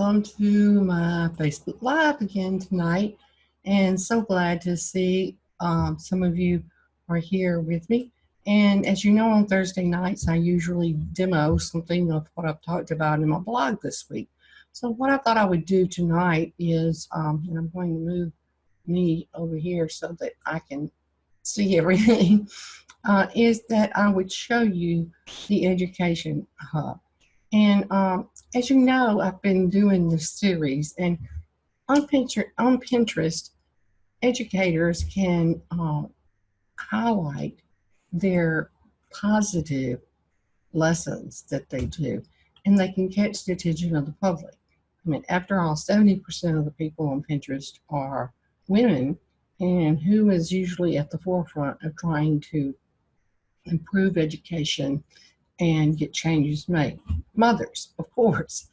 welcome to my Facebook Live again tonight. And so glad to see some of you are here with me. And as you know, on Thursday nights, I usually demo something of what I've talked about in my blog this week. So what I thought I would do tonight is, and I'm going to move me over here so that I can see everything, is that I would show you the Education Hub. And as you know, I've been doing this series, and on Pinterest, educators can highlight their positive lessons that they do, and they can catch the attention of the public. I mean, after all, 70% of the people on Pinterest are women, and who is usually at the forefront of trying to improve education and get changes made? Mothers, of course.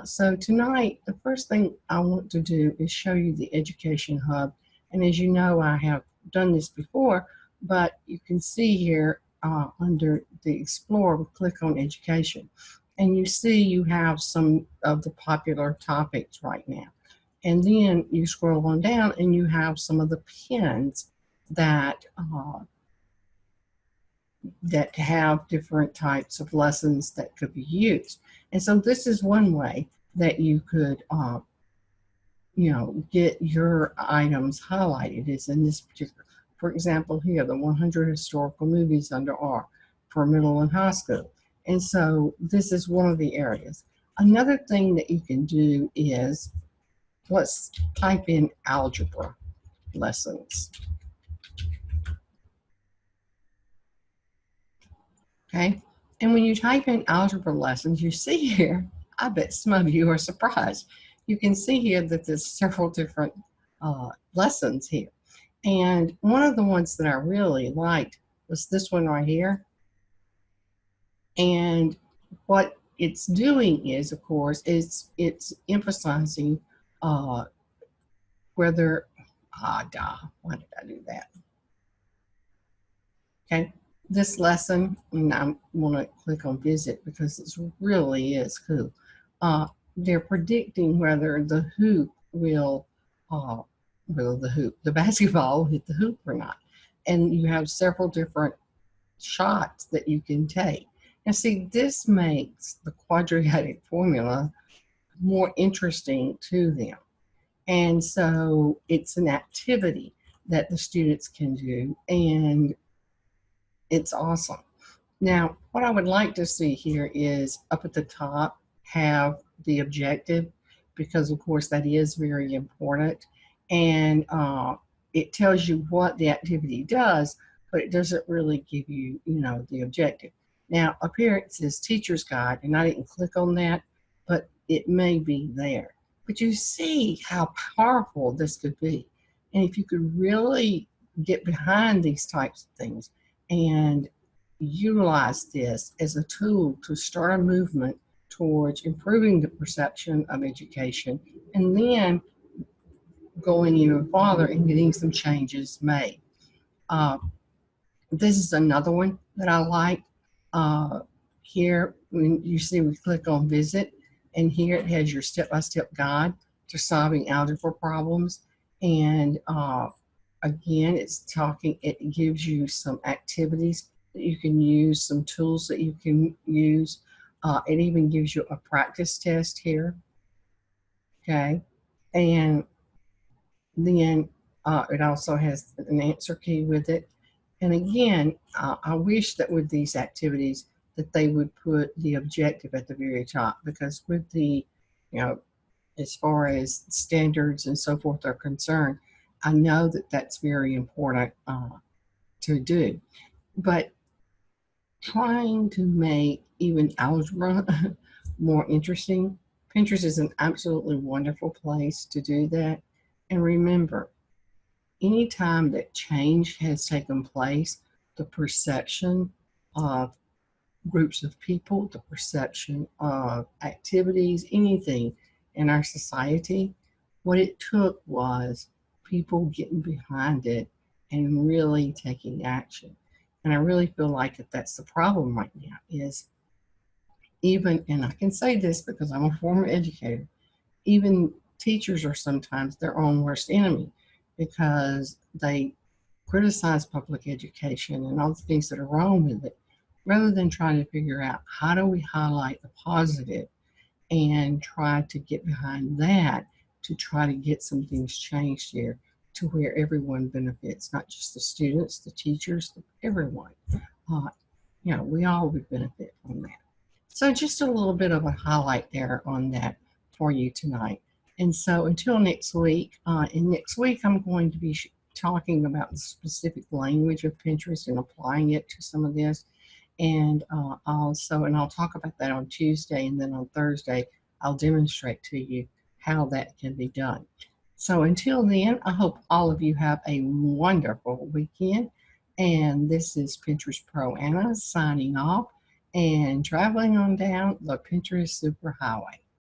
So tonight, the first thing I want to do is show you the Education Hub. And as you know, I have done this before, but you can see here under the Explore, we click on Education. And you see you have some of the popular topics right now. And then you scroll on down and you have some of the pins that that have different types of lessons that could be used. And so this is one way that you could, get your items highlighted is in this particular, for example, here, the 100 historical movies under R for middle and high school. And so this is one of the areas. Another thing that you can do is, let's type in algebra lessons. Okay, and when you type in algebra lessons, you see here, I bet some of you are surprised. You can see here that there's several different lessons here. And one of the ones that I really liked was this one right here. And what it's doing is, of course, it's emphasizing whether, why did I do that? Okay. This lesson, and I want to click on visit because it really is cool. They're predicting whether the hoop will, the basketball will hit the hoop or not. And you have several different shots that you can take. Now see, this makes the quadratic formula more interesting to them. And so it's an activity that the students can do, and it's awesome. Now, what I would like to see here is up at the top, have the objective, because of course that is very important. And it tells you what the activity does, but it doesn't really give you, the objective. Now, up here it says teacher's guide, and I didn't click on that, but it may be there. But you see how powerful this could be. And if you could really get behind these types of things and utilize this as a tool to start a movement towards improving the perception of education, and then going even farther and getting some changes made. This is another one that I like. Here, when you see we click on visit, and here it has your step-by-step guide to solving algebra problems. And again, it gives you some activities that you can use, some tools that you can use. It even gives you a practice test here. Okay. And then it also has an answer key with it. And again, I wish that with these activities that they would put the objective at the very top, because with the, as far as standards and so forth are concerned, I know that that's very important to do. But trying to make even algebra more interesting, Pinterest is an absolutely wonderful place to do that. And remember, anytime that change has taken place, the perception of groups of people, the perception of activities, anything in our society, what it took was people getting behind it and really taking action. And I really feel like that's the problem right now is even, and I can say this because I'm a former educator, even teachers are sometimes their own worst enemy because they criticize public education and all the things that are wrong with it rather than trying to figure out how do we highlight the positive and try to get behind that to try to get some things changed here to where everyone benefits, not just the students, the teachers, everyone. Uh, we all would benefit from that. So just a little bit of a highlight there on that for you tonight. And so until next week, and next week I'm going to be talking about the specific language of Pinterest and applying it to some of this. And I'll talk about that on Tuesday, and then on Thursday, I'll demonstrate to you how that can be done. So until then, I hope all of you have a wonderful weekend. And this is Pinterest Pro Anna signing off and traveling on down the Pinterest Superhighway.